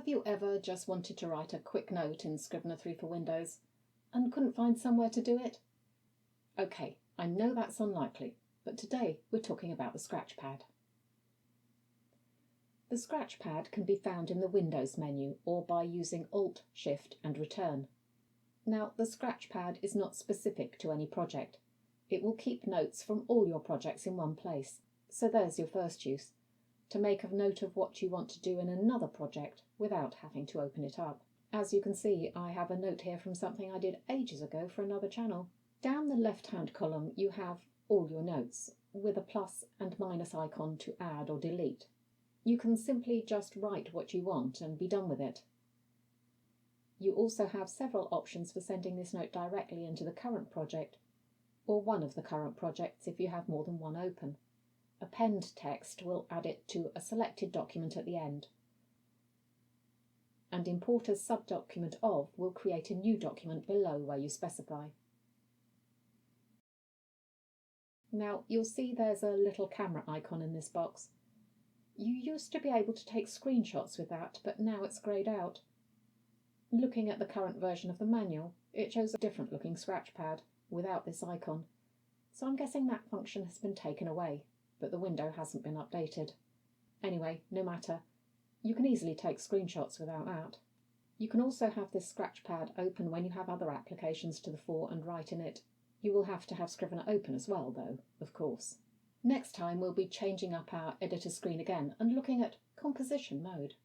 Have you ever just wanted to write a quick note in Scrivener 3 for Windows and couldn't find somewhere to do it? Okay, I know that's unlikely, but today we're talking about the Scratchpad. The Scratchpad can be found in the Windows menu or by using Alt, Shift and Return. Now, the Scratchpad is not specific to any project. It will keep notes from all your projects in one place. So there's your first use, to make a note of what you want to do in another project without having to open it up. As you can see, I have a note here from something I did ages ago for another channel. Down the left-hand column you have all your notes, with a plus and minus icon to add or delete. You can simply just write what you want and be done with it. You also have several options for sending this note directly into the current project, or one of the current projects if you have more than one open. Append text will add it to a selected document at the end, and import as subdocument of will create a new document below where you specify. Now you'll see there's a little camera icon in this box. You used to be able to take screenshots with that, but now it's greyed out. Looking at the current version of the manual, it shows a different looking Scratchpad without this icon, so I'm guessing that function has been taken away, but the window hasn't been updated. Anyway, no matter, you can easily take screenshots without that. You can also have this Scratchpad open when you have other applications to the fore and write in it. You will have to have Scrivener open as well though, of course. Next time we'll be changing up our editor screen again and looking at composition mode.